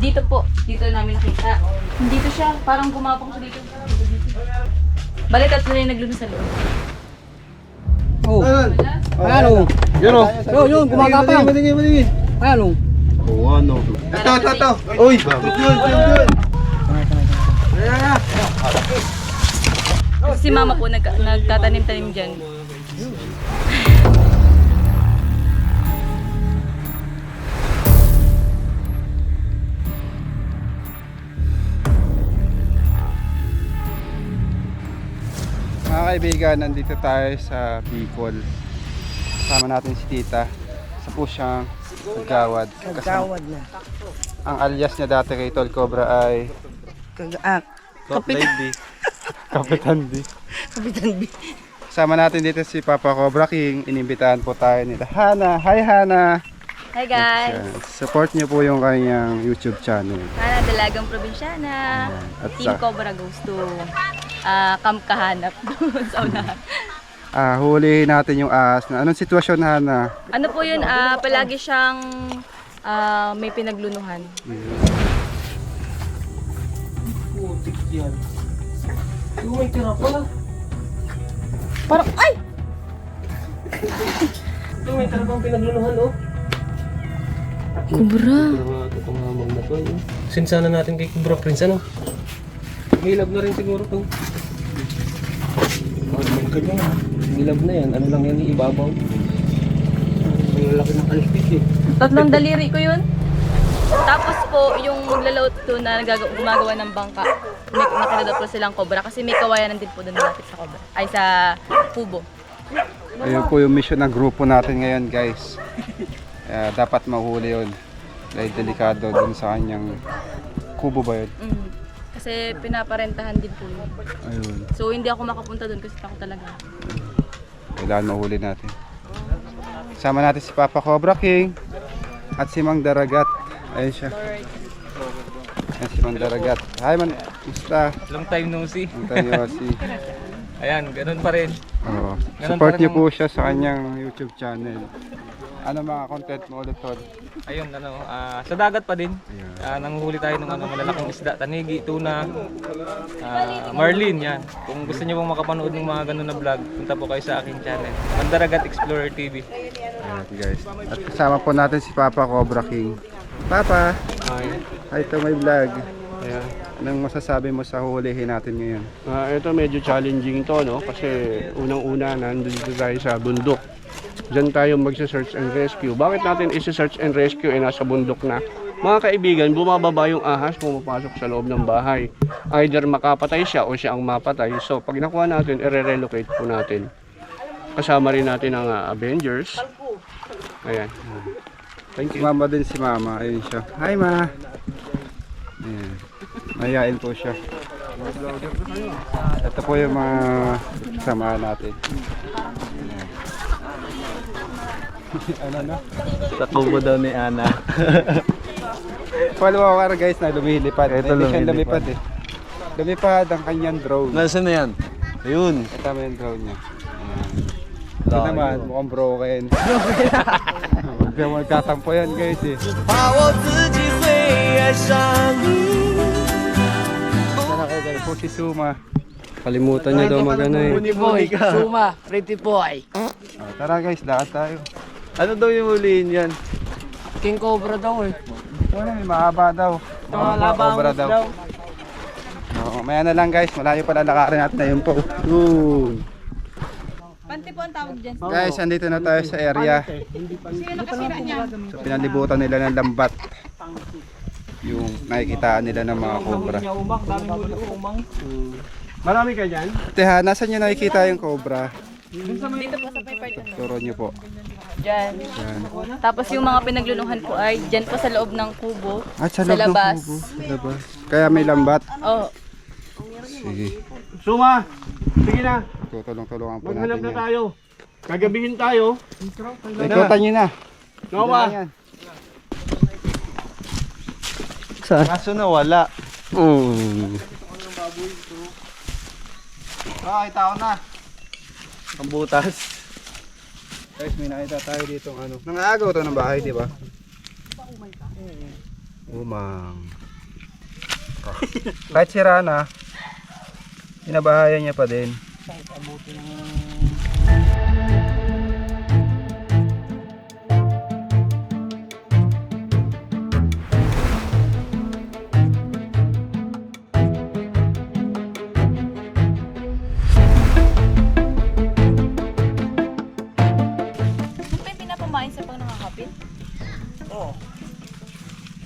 Dito po. Dito namin nakita. Dito siya. Parang gumapang siya dito. Bali, tatlo na yung naglunod sa loob. Oh. Ayan o. Yun o. Yun, gumagapang. Matingin. Ayan o. Oo, ano. Ito. Uy, yun. Si mama po nagtatanim-tanim dyan. Mga kaibigan, nandito tayo sa Bicol. Kasama natin si Tita. Isa po siyang kagawad. Kagawad na. Ang alias niya dati kay Tol Cobra ay Kapitan. Kapitan B. Kapitan B. Kasama natin dito si Papa Cobra King. Inimbitahan po tayo nila Hana. Hi Hana! Hi guys! Yan. Support niyo po yung kanyang YouTube channel. Hana, Dalagang Probinsyana. At Team Cobra goes to Camp Kahanap doon sa unahan. Hulihin natin yung ahas na. Anong sitwasyon Hana? Ano po yun? Palagi siyang may pinaglunuhan. Putik yan. May tira pa. Parang, ay! May tira pang pinaglunuhan oh. Kubra! Itong hamang na to. Sinsana natin kay Kubra Prince ano? Milab na rin siguro to. Milab na yan. Ano lang yan ibabaw. Ang lalaki ng kalpit eh. Tatlong daliri ko yun. Tapos po, yung maglalaot to na gumagawa ng bangka, may nakinadot po silang cobra kasi may kawayanan din po doon malapit sa cobra. Ay, sa kubo. Ayun po yung mission ng grupo natin ngayon guys. Dapat mahuli yun. Dahil delikado dun sa kanyang kubo ba yun? Kasi pinaparentahan din po yun. Ayun. So hindi ako makapunta doon kasi takot talaga. Kailangan mahuli natin. Sama natin si Papa Cobra King at si Mang Daragat. Ayun siya. Ayan si Mang Daragat. Hi man, musta? Long time no see. Ang tayo si. Ayan, ganun pa rin. Oo. Ganun Support pa rin niyo ang- po siya sa kanyang YouTube channel. Ano mga content mo ulit Tol? Ayun, sa dagat pa din. Ayun. Nanguhuli tayo ng malalaking isda, tanigi, tuna, marlin, yan. Kung gusto niyo pong makapanood ng mga ganun na vlog, punta po kayo sa aking channel, Mandaragat Explorer TV. Ayan guys. At kasama po natin si Papa Cobra King. Papa, hi to my vlog. Ayan. Anong masasabi mo sa huhulihin natin ngayon? Ito medyo challenging to no kasi unang-una nandito tayo sa bundok. Diyan tayo magsa-search and rescue. Bakit natin i-search and rescue nasa bundok na? Mga kaibigan, bumababa yung ahas, pumapasok sa loob ng bahay. Either makapatay siya o siya ang mapatay. So pag nakuha natin, i-relocate po natin. Kasama rin natin ang Avengers. Ayan. Thank you. Mama din si Mama. Ayun siya. Hi Ma! Ayan. Mayayain po siya. Ito po yung mga kasama natin. Ayan. Ano na? Sa kubo daw ni Ana. Follow ako guys na lumilipad. Ito Hindi siya lumilipad. lumipad eh. Lumipad ang kanyang drone. Nasaan na yan? Ayun. Ito mo yung drone niya. Ito naman, mukhang broken. Huwag na magkatampo yan guys eh. Sana kayo guys po si Suma. Kalimutan niya daw magano eh. Pretty boy. Suma, pretty boy. Tara guys, lakad tayo. Ano daw yung huliin yan? King Cobra daw eh. Wala, may mahaba daw. Cobra daw. Oo, maya na lang guys, malayo pa lalakarin natin na yun po. Yun. Panty po ang tawag dyan. Guys, andito na tayo sa area. So, pinalibutan nila ng lambat. Yung nakikitaan nila ng mga cobra. Marami ka dyan? Teha, nasan nyo nakikita yung cobra? Dito po sa may part na. Turo nyo po. Dyan. Yan. Tapos yung mga pinaglunuhan po ay dyan po sa loob ng kubo. At sa Sa loob ng labas. kubo. Sa labas. Kaya may lambat. Oh, Sige. Suma! Sige na, Tutulong-tulungan po maghanap natin na yan. tayo. Gagabihin tayo. Ikutan nyo na. Nova! Yan. Kaso na wala. Kita ko na. Ang butas. Guys, may nakita tayo dito ano. Nangagaw to ng bahay, di ba? Umang. Oh. Kahit sira na, binabahayan niya pa din. Ano ba yung pinapamain sa pang nakakapit? Oo.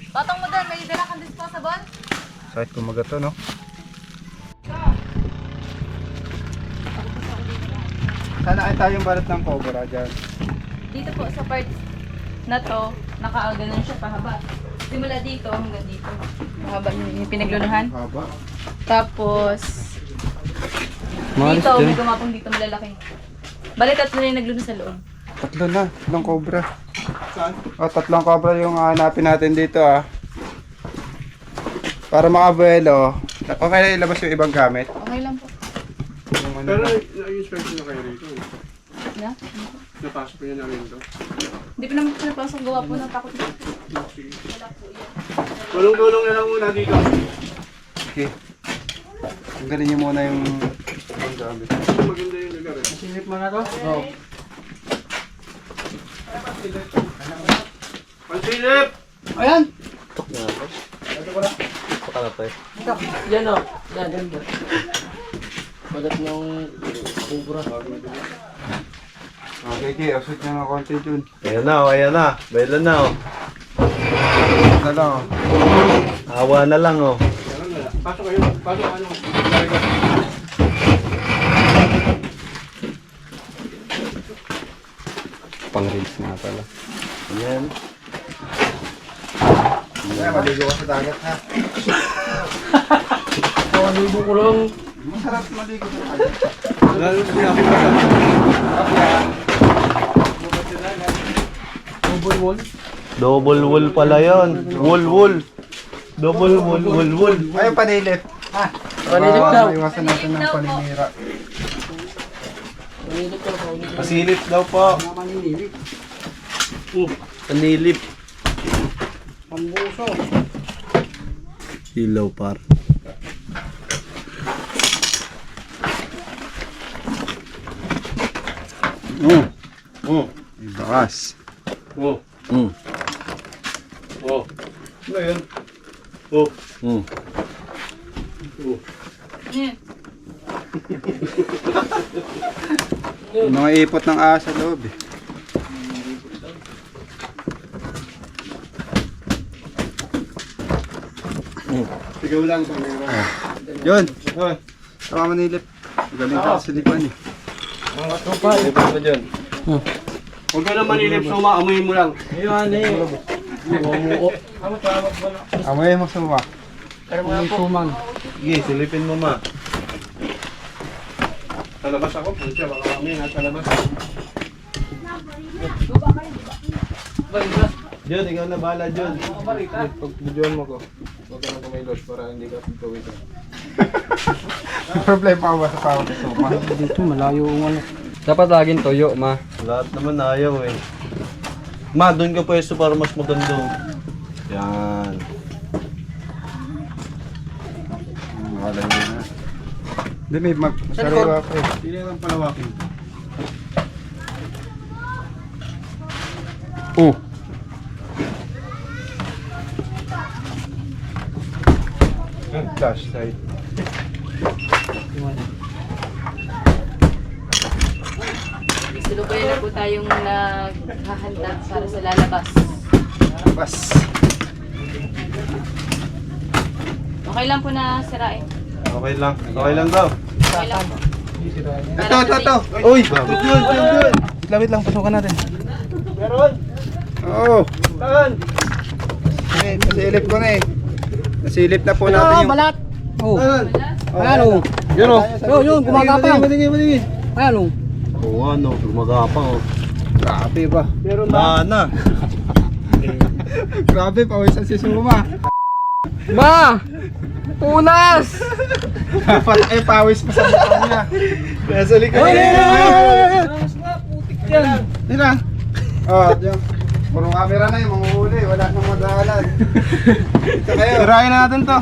Tatang mo dyan, may dala kang disposable? Sakit kumaga to, no? Sana ay tayong balat ng cobra dyan. Dito po sa part na to, nakaganon siya pahaba. Simula dito hanggang dito. Mahaba yung pinagluluhan. Haba. Tapos, dito, may gumapong dito malalaki. Bali, tatlo na yung nagluno sa loob. Tatlo na, tatlong cobra. Saan? Oh, tatlong cobra yung hanapin natin dito ah. Para makabuelo. Okay na ilabas yung ibang gamit. Okay lang po. Yung ano Pero na. na-inspect na kayo rito. Na? Napasok niya na rin to. Hindi pa naman po napasok gawa po ng takot. Sige. Tulong-tulong na lang muna dito. Okay. Tanggalin niyo muna yung ibang gamit. Maganda yung lugar eh. Silip mo na to? Oo. Pansilip! Ayan! Baka na tayo. Yan o. Yan, yan. Bagat ng kubra. Okay, okay. Usot niyo ng konti dun. Ayan na, oh, ayan na. Bailan na, oh. Ito lang oh. Awa na lang, oh. Pasok kayo. Pasok ano. Pang-reels nga pala. Ayan. Kaya maligo ka sa dagat ha. Libo ko lang. Masarap maligo sa dagat. Lalo sa pinapipasa. Double wool pala yon. Wool. Double wool. Ayun, panilip. Panilip daw. Maiwasan natin ng paninira. Panilip ko. Pasilip daw po. Panilip. Pambuso. Hilaw par. Ibakas. Oh. Mm. Oh. Ano yun? Oh. Mm. Oh. Mga ipot ng ahas sa loob eh. Sigaw lang sa meron. Yun! Tama manilip. Galing ka sa silipan eh. Lipat mo dyan. Huwag ka na manilip, suma, amuyin mo lang. Ayun, eh. Bumuo. Amoy mo sumak. May sumang. Sige, silipin mo ma. Sa labas ako, punsya, baka kami nasa labas. Jun, ikaw na bahala, Jun. Pag videoan mo ko, huwag ka na kumilos para hindi ka pagkawitan. Problema ko ba sa tawag sa sumak? Dito, malayo ang ano. Dapat laging toyo, ma. Lahat naman ayaw eh. Ma, doon ka pwesto para mas maganda. Yan. Wala yun na. Hindi, may masariwa pa eh. Hindi na lang palawakin. Oh! Dash side. Silubayan na po tayong naghahanda para sa lalabas. Bas. Okay lang po na sirain. Okay lang. Okay lang daw. Okay lang po. Ito. Uy! Jun! Wait lang, pasukan natin. Meron! Oo! Saan? Nasilip ko na eh. Nasilip na po natin yung... balat. Oh. Saan? Ayan o. Yun o. Yun, gumagapang. Matingin. Ayan o. Oo ano, gumagapang oh. Grabe ba? Meron na. Grabe, pawisan si Suma. Ma! Punas! Dapat ay pawis pa sa mukha niya. Nasa likod. Yan. Yan. Oh, yung... Puro camera na yung mga huli. Wala nang madahalan. Ito kayo. Sirain na natin to.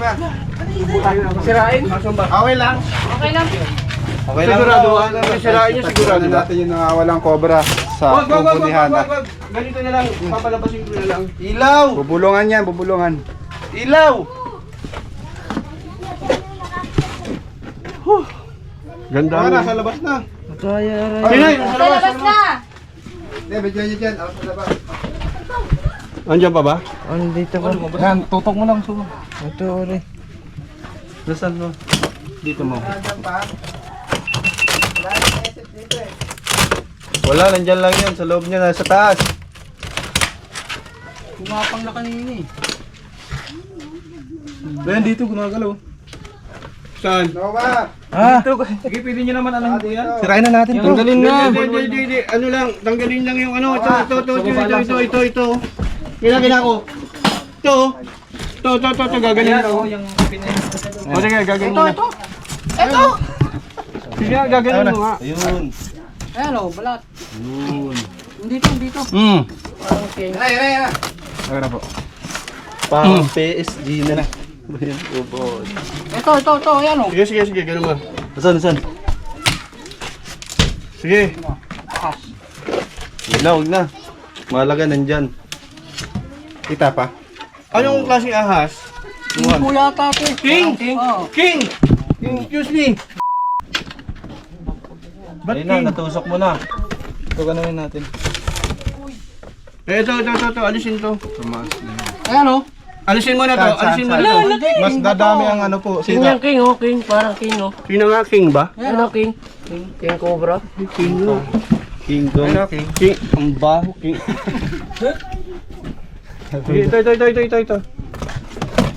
Sirain? Okay lang. Okay lang. Okay lang. Sigurado, sirain niya sigurado Tignan ba? natin yung nangawalang cobra sa bubunihan. Wag. Ganito na lang, papalabasin ko na lang. Ilaw! Bubulungan yan, bubulungan. Ilaw! Ganda. Nasa labas na. Pinay, Sa labas na! Hindi, medyo nyo dyan. Out sa labas. Andiyan pa ba? Yan, tutok mo lang sumo. Nasaan mo? Dito mo. Wala, nandyan lang yun. Sa loob niya, nasa taas. Kumapang na kanina eh. Ben, dito gumagalaw. Saan? Nova! Sige, pwede nyo naman alam po yan. Sirain na natin to. Tanggalin na. Hindi. Ano lang, tanggalin lang yung ano. Ito. Kailangan ko. Ito, gaganyan ako. Yung O, sige, gaganyan mo na. Ito! Sige, gaganyan mo nga. Ayun. Ayan o, balat. Dito. Yan na. Okay na po. Pang PSG na. Ayan, ubod. Ito, ayan o. Sige, ganun mo. Saan? Sige. Huwag na. Mahalaga, nandyan. Kita pa. Anong klaseng ahas? Tingko yata ito. King! Oh. King! Excuse me. Ba't Ayun na, king? natusok mo na. Ito ganun natin. Ito. Alisin to. Ayan o. Alisin mo na to. Alisin mo na to. Mas dadami ang ano po. King Sita. yan, King, oh, King, parang King, oh. Sino nga, king ba? Ano, King? King Cobra. King no. King Kong. King. Ang baho, king. Ito.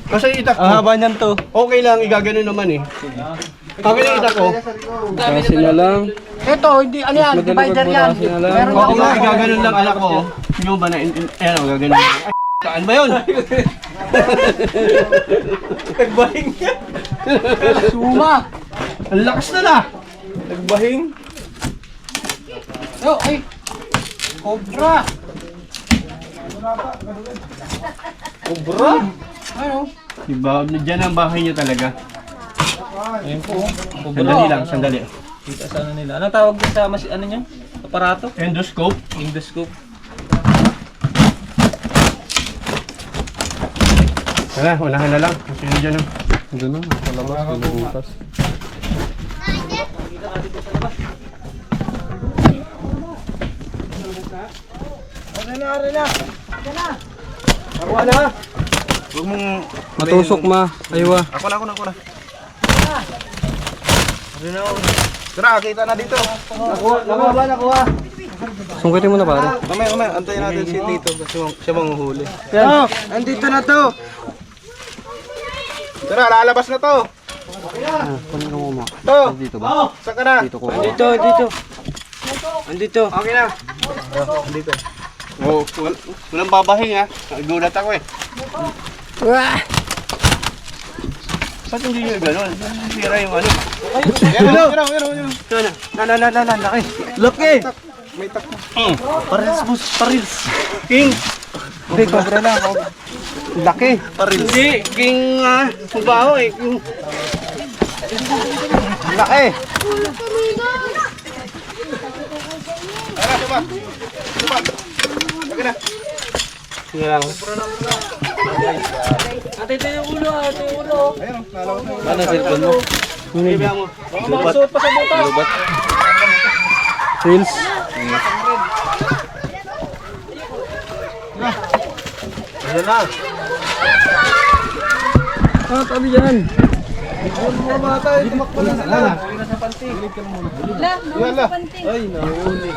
Kasi itak ko. Ang haba niyan to. Okay lang, igagano naman eh. Okay lang itak ko. Kasi na lang. Ito, hindi, ano yan, divider yan. Meron Okay yan. lang, igagano lang anak ko. Yung ba na, ano, gagano. Ay, saan ba yun? Nagbahing ka. Suma. Ang lakas na. Nagbahing. Yo, ay. Cobra. Cobra. Ano? Diba, dyan ang bahay niya talaga. Ayun po. Sandali. Kita sa ano nila. Anong tawag din sa ano nyo? Aparato? Endoscope. Endoscope. Tara, unahan na lang. Kasi yun dyan. Huwag mong... Matusok ma. Aywa. Ako na. Tara, kita na dito. Nakuha. Sungkitin mo na pare. Mamaya, antayin natin si Tito kasi siya manghuhuli. Oh, andito na to. Tara, lalabas na to. Kunin mo ma. To. Dito ba? Saan ka na? Dito ko. Andito. Okay na. Dito. Oh, walang babahing ha. Gulat ako eh. Ba't hindi nyo gano'n? Sira yung ano. Yan. Ito na. Laki. Laki! May takbo. Parils, boss. Parils. King. Hindi, cobra na. Laki. Parils. Hindi. King, kubaho eh. King. Laki. Sige lang. Ate, ito yung ulo, Ayun, lalabas na. Ano, cellphone mo? Bibigyan mo. Lubat. Lubat. Reels. Ayan na. Ah, tabi yan. Yala. Ay, nahuli.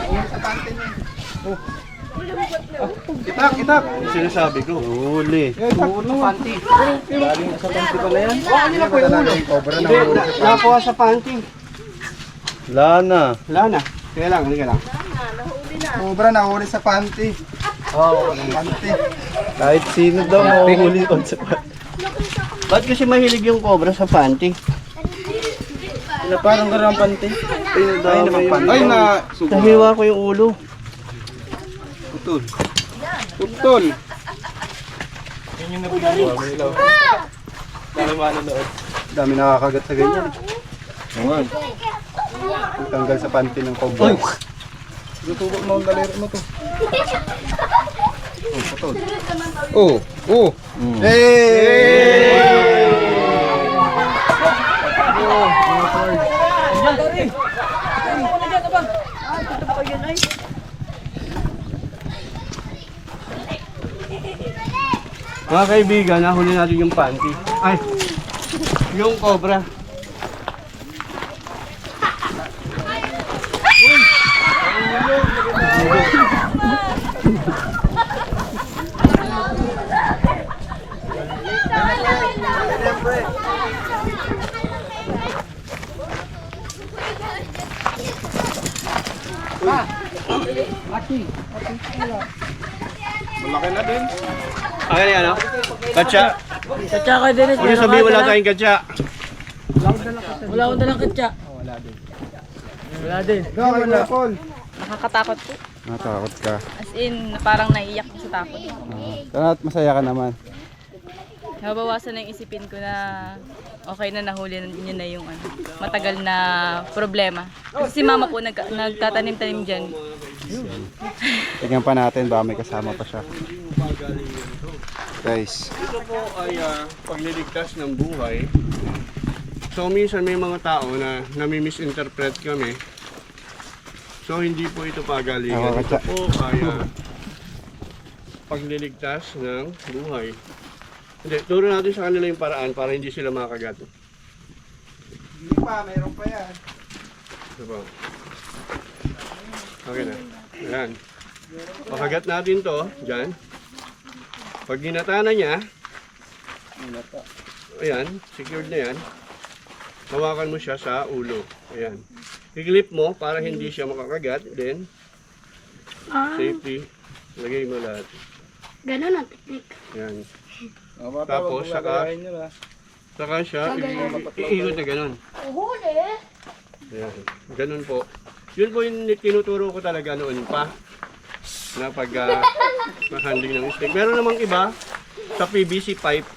Itak. Sinasabi ko. Huli. Ano na po yung ulo? Cobra na. Nakuha sa panty. Wala na. Wala na. Kaya lang, hindi ka lang. Cobra na huli sa panty. Panty. Kahit sino daw mahuhuli ko sa Ba't kasi mahilig yung cobra sa panty? Parang karang pante. Ay, naman pante. Ay, na. Nahiwa ko yung ulo. Putol. Putol. Yun yung nabigyan. Para manonood. Dami nakakagat sa ganyan. Ayan. Tanggal sa panty ng cobra. Tutubok mo ang daliri mo to. Oh, putol. Oh, oh. Hey! Mga kaibigan, nahuli natin yung panty. Ay, yung cobra. Malaki na din. Akin yan, ano? Katsa. Katsa ka din. Kung yung sabihin wala tayong katsa. Wala akong dalang katsa. Wala din. Wala, Paul. Nakakatakot po. Natakot ka. As in, parang naiiyak ko sa takot. Sana at masaya ka naman. Nabawasan na yung isipin ko na okay na nahuli niyo na yung matagal na problema. Kasi si mama po nagtatanim-tanim dyan. Tingnan pa natin, baka may kasama pa siya. Guys, Ito po ay pagliligtas ng buhay. So minsan may mga tao na nami-misinterpret kami. So hindi po ito pagalingan. Ito po ay pagliligtas ng buhay. Hindi, turo natin sa kanila yung paraan para hindi sila makagat. hindi pa, mayroon pa yan. Ito po. Okay na. Ayan. Pakagat natin to, dyan. Pag ginata na niya, ayan, secured na yan. Hawakan mo siya sa ulo. Ayan. I-clip mo para hindi siya makakagat. Then, safety. Lagay mo lahat. Ganon ang teknik. Ayan. Tapos, saka siya, iikot na ganon. Huli! Ayan. Ganun po. Yun po yung tinuturo ko talaga noon pa. Na pag handling ng stick. Meron namang iba sa PVC pipe.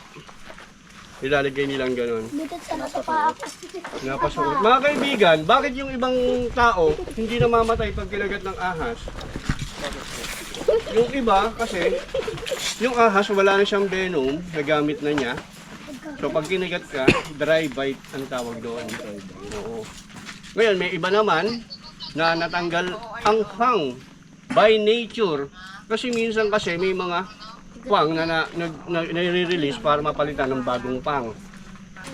Ilalagay nilang ganon. Bitit sa nasa paa ko. Napasuot. Mga kaibigan, bakit yung ibang tao hindi namamatay pag kinagat ng ahas? Yung iba kasi, yung ahas wala na siyang venom, nagamit na niya. So pag kinagat ka, dry bite ang tawag doon. Oo. Ngayon, may iba naman na natanggal ang hang by nature. Kasi minsan kasi may mga pang na nire-release para mapalitan ng bagong pang.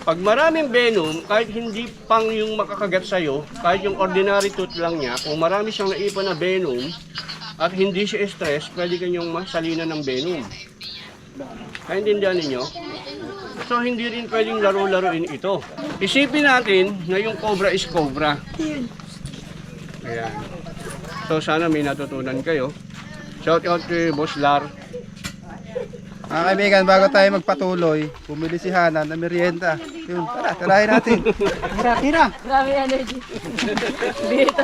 Pag maraming venom, kahit hindi pang yung makakagat sa'yo, kahit yung ordinary tooth lang niya, kung marami siyang naipon na venom at hindi siya stress, pwede kanyang masalina ng venom. Naintindihan ninyo? So hindi rin pwedeng laro-laruin ito. Isipin natin na yung cobra is cobra. Ayan. So sana may natutunan kayo. Shout out kay Boss Lar. Mga kaibigan, bago tayo magpatuloy, bumili si Hana na merienda. Yun, tara, tarahin natin. Tira. Grabe energy. Dito.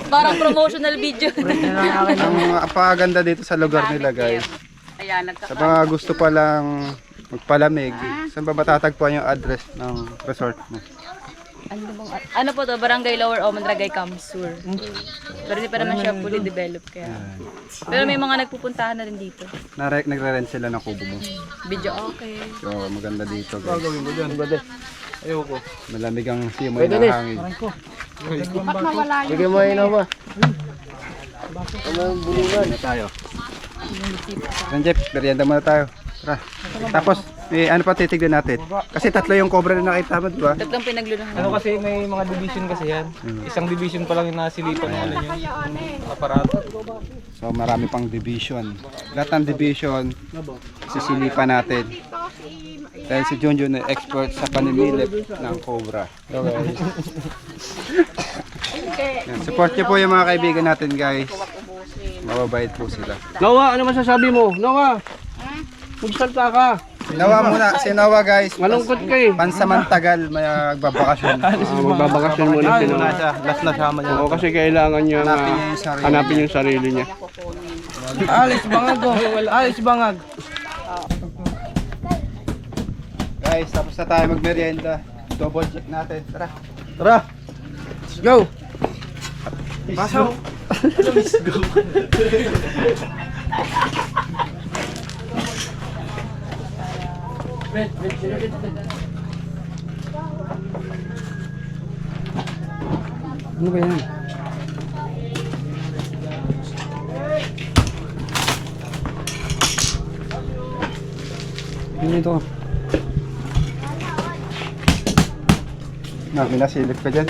Parang promotional video. Ang apaganda dito sa lugar nila, guys. Ayan, Sa mga gusto pa lang magpalamig, saan ba matatagpuan yung address ng resort mo? Ano po to? Barangay Lower Oman, Dragay, Kamsur. Pero hindi pa naman siya fully developed kaya. Pero may mga nagpupuntahan na rin dito. Nagre-rent sila ng kubo mo. Video okay. So, maganda dito, guys. Gawin ko dyan, brother. Ayoko. Malamig ang simoy ng hangin. Bigyan mo yun ako ba? Ano tayo? Jeff, merienda muna tayo. Tara. Tapos, ano pa titignan natin? Kasi tatlo yung cobra na nakita mo, di ba? Tatlong pinaglunahan. Ano kasi may mga division kasi yan. Isang division pa lang yung nasilipan ng ano yung aparato. So, marami pang division. Lahat ng division, sisilipan natin. Dahil si Junjun ay expert sa panimilip ng cobra. Yan, support niyo po yung mga kaibigan natin, guys. Mababait po sila. Noah, ano masasabi mo? Noah! Magsalta ka! Sinawa muna, sinawa guys. Malungkot ka eh. Pansamantagal, may magbabakasyon. Magbabakasyon muna si Noah. Last na sama niya. Oo, kasi kailangan niya Hanapin niya yung sarili. hanapin yung sarili niya. Alis bangag ko. Alis bangag. Guys, tapos na tayo magmerienda. Double check natin. Tara. Tara! Let's go. Pasok. Let's go! Ano ba yan? Ano ito? Minasilip ka dyan.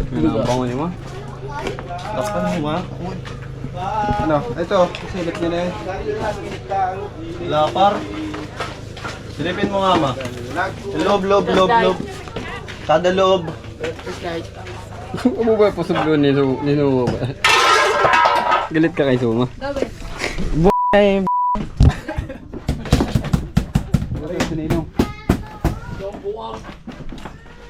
Ano ang bango niyo mo? Tapan mo ma. Ano? Ito. Silip nyo na yun. Lapar. Silipin mo nga ma. Loob. Kada loob. Ano ba po sublo ni Sumo ba? Galit ka kay Sumo? Ay, Sinino?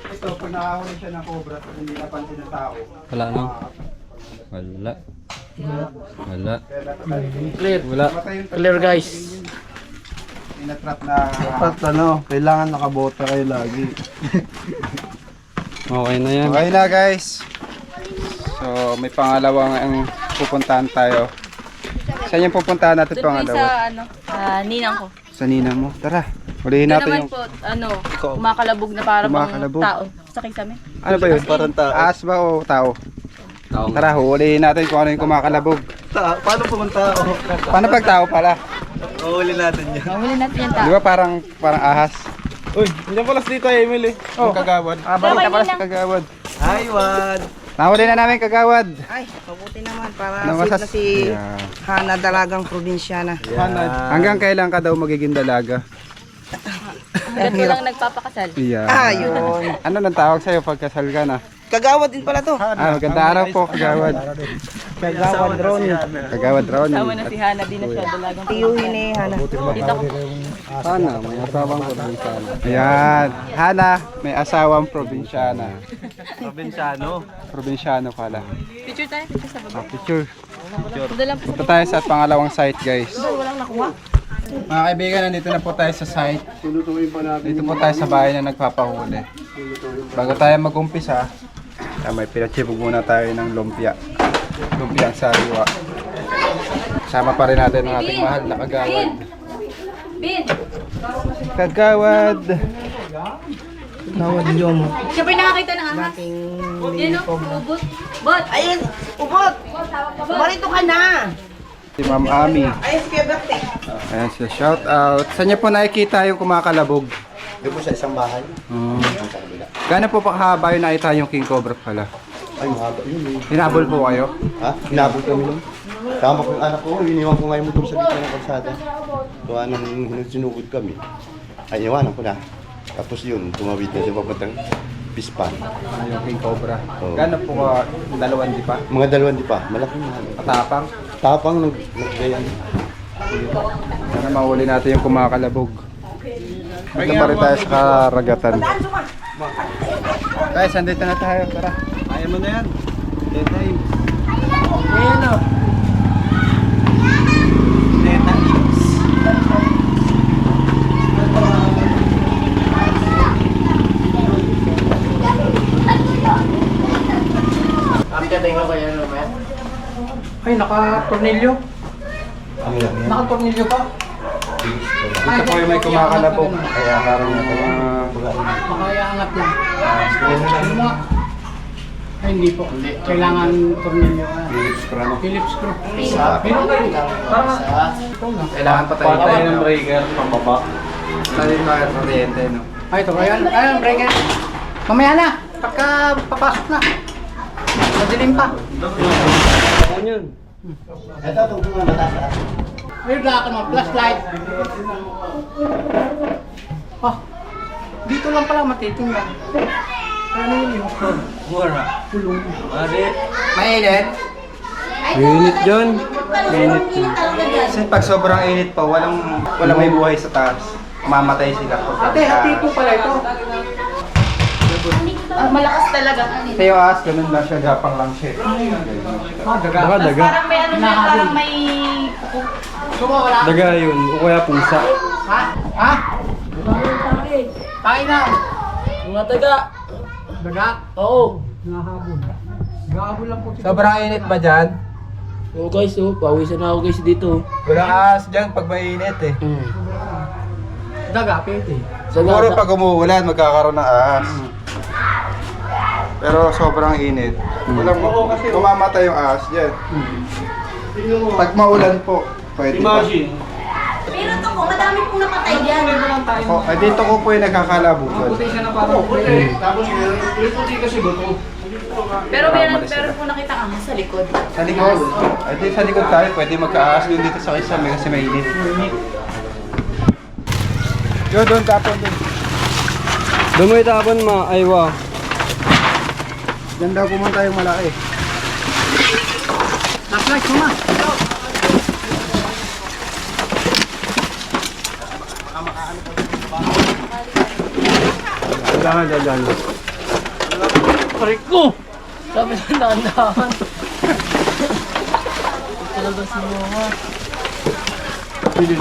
Ito, pag nakahuli siya ng cobra at hindi napansin ng tao. wala no? Wala. Wala. Clear. Wala. Matay yung Clear guys. inatrap na Dapat kailangan nakabota kayo lagi. Okay na yan. okay na guys. So may pangalawang ang pupuntahan tayo. Saan yung pupuntahan natin Doon po yung pangalawa? sa ninang ko. Sa ninang mo. Tara. Hulihin Ito natin naman yung... po, kumakalabog na para bang Kumakalabog. tao. Sa kisame. Ano ba yun? Parang tao. Aas ba o tao? Tao. Tara, hulihin natin kung ano yung kumakalabog. Paano pumunta ako? Paano pag tao pala? Uhuli natin yan. Mahuli natin yung Di tao. ba parang ahas? Uy, hindi pala dito Emily. Oh, kagawad. Balik ka pala sa kagawad. Hi, Wad. Nahuli na namin kagawad. Ay, mabuti naman para Ano safe masas- na si Yeah. Hana Dalagang Probinsyana. Hanggang kailan ka daw magiging dalaga? Hanggang walang nagpapakasal. Yeah. Ayun. Ano nang tawag sa'yo pagkasal ka na? Kagawad din pala to. Magandang araw po, kagawad. Kagawad Ron. Kagawad Ronnie. Sama na si Hana, di na siya dalagang Tiyuhin ni Hana. Dito ko. Sana, may asawang ko din sana. Ayan. Hana, may asawang probinsyana. Probinsyano. Probinsyano pala. Picture tayo, picture sa baba. Picture. Doon lang po sa Punta tayo sa pangalawang site, guys. Mga kaibigan, nandito na po tayo sa site. Dito po tayo sa bahay na nagpapahuli. Bago tayo mag-umpisa, may pinatsipog muna tayo ng lumpia. Lumpia ang sariwa. Kasama pa rin natin ang ating mahal na kagawad. Bin! Kagawad! Kagawad Yomo. Siya pa yung nakakita ng ahas. Ating Yan o, ubot. Bot! Ayun, ubot! Marito ka na! Si Ma'am Ami. Ayun si Kuya Bertie. Ayan siya, shout out. Saan niya po nakikita yung kumakalabog? Doon po sa isang bahay. Gano'n po pa kahaba yung nakita yung King Cobra pala? Ay, mahaba yun eh. Hinabol po kayo? Ha? Hinabot kami nun. Tama ko yung anak ko, iniwan ko ngayon motor sa gitna ng kalsada. Tuwa nang sinugod kami. Ay, iwanan ko na. Tapos yun, tumawid na siya papuntang Pispan. Yung King Cobra. Oo. Gano'n po ka, dalawang di pa? Mga dalawang di pa, malaki na. Patapang? Tapang naggayan. Sana mahuli natin yung kumakalabog. Dito pa rin tayo sa karagatan. Guys, andito na tayo. Tara. Kaya mo na yan. Dead time. Ayan o. Dead times. Ay, naka-tornilyo. Ang lang yan. Naka-tornilyo pa. Dito po yung may kumakalabog. Kaya parang Makayangat lang. Ano mo? Ay, hindi po. Kailangan tornilyo. Phillips screw. kailangan pa tayo tayo ng breaker, pambaba. tayo tayo ng kuryente, no? Ay, ito. Ayan, breaker. Mamaya na. Pagka papasok na. Madilim pa. Ito, itong mga mataas. Ayun na ako ng flashlight. Ah, dito lang pala matitingnan. Ano yun yun? Mura. Pulong. Mari. Mainit? Unit dyan. Kasi pag sobrang init pa, walang may buhay sa taas. Mamatay sila. Ate, hati po pala ito. Malakas talaga. Ito yung ahas, ganun lang siya, gapang lang siya. Daga. Baka daga. Parang may ano na, parang may... Sumawala. Daga yun. O kaya pusa. Ha? Ha? Tayo na. Mga taga. Daga? Oo. Nahabol. Gahabol lang po. Sobrang init ba dyan? Oo guys, pawisan na ako guys dito. Walang ahas dyan pag mainit eh. Daga, pwede. Siguro pag umuulan, magkakaroon ng ahas. Pero sobrang init. Walang mamamatay yung ahas dyan. Pag maulan po, pwede pa. Imagine. Pero ito po, madami pong napatay dyan. Dito ko po yung nagkakalabutan. Puti siya na parang. Tapos yung puti kasi buto. Pero meron po nakita ang sa likod. Sa likod. Ay, di sa likod tayo, pwede magka-ahas doon dito sa kisame kasi mainit. Yo, doon tapon doon. Doon mo itapon ma. Ay, wow. Diyan daw pumunta yung malaki. Nag-flash mo na. Dahan. Parik ko! Sabi na dahan-dahan. Talabas mo nga. Hindi.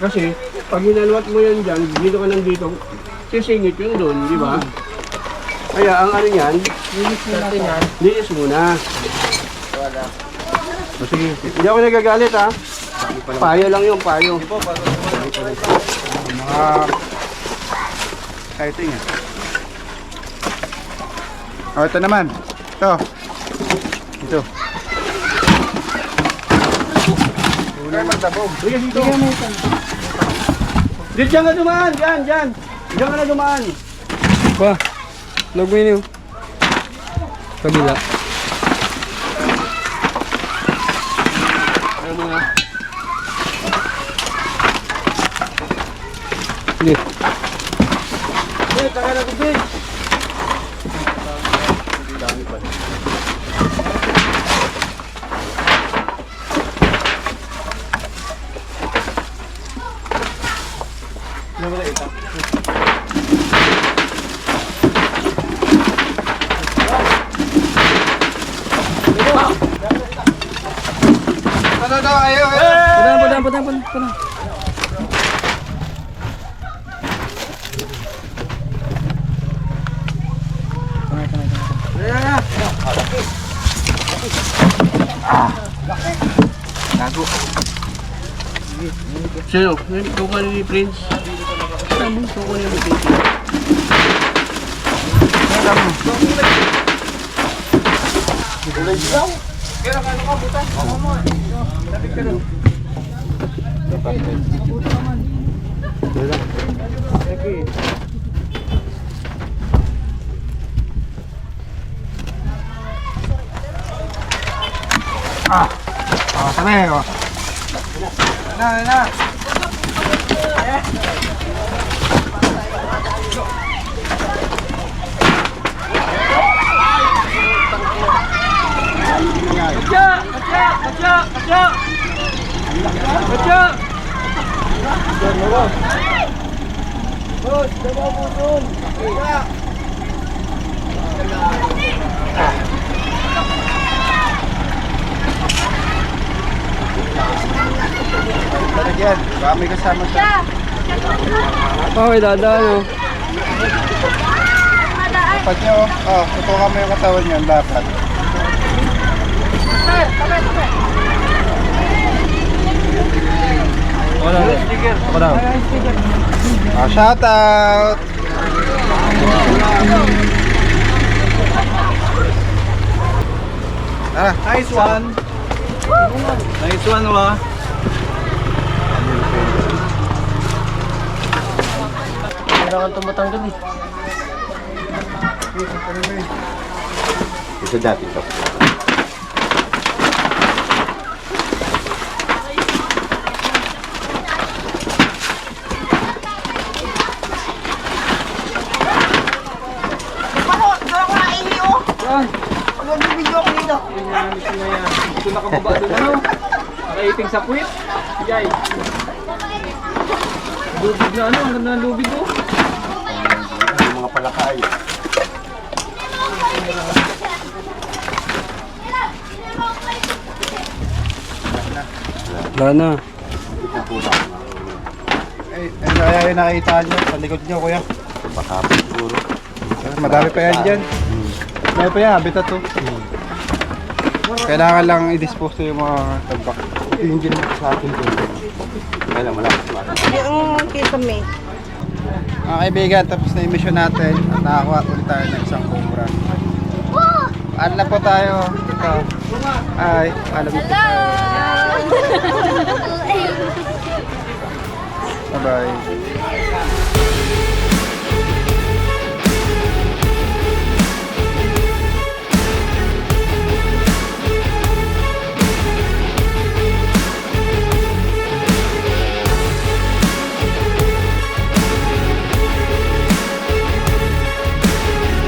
Kasi, pag hinalwat mo yan dyan, dito ka nang dito, sisingit yun doon, di ba? Kaya ang ano yan, linis muna. O sige, hindi ako nagagalit ha. Payo lang yung payo. Mga exciting eh. Oh, ito naman. Ito. Ito. Tunay magtabog. Sige, dito. Diyan ka dumaan, dyan. Diyan ka na dumaan. Pa. Log mo yun. Kabila. Ano mo nga? Sige. Taka na tubig. Ano daw? Ayaw. Padaan. Gago. Sino? Kuha ni Prince. Sabi ko ni Prince. Sabi ko. Na. Talagyan, baka may kasama siya. Oh, may dadaan oh. Dapat nyo, tutukan mo yung katawan nyo, dapat. Shout out! Nice one! Nice one, wa! Kailangan tumatanggal eh. Ito dati to. Mag-video ako dito. Ito nakababa doon. Nakaiting sa puwit. Jay. Lubid na ano, ang ganda ng lubid oh. Yung mga palakay. Wala na. Kaya yung nakita nyo, sa likod nyo kuya. Pakapit siguro. Madami pa yan dyan. Madami pa yan, habitat to. Kailangan lang i-dispose to yung mga tabak. Yung ginawa sa akin ko. Kaya lang, malakas ba? Yung kisame. Mga kaibigan, tapos na yung mission natin at nakakuha ulit tayo ng isang cobra. Ano na po tayo? Ito. Ay, alam mo po tayo. Bye-bye.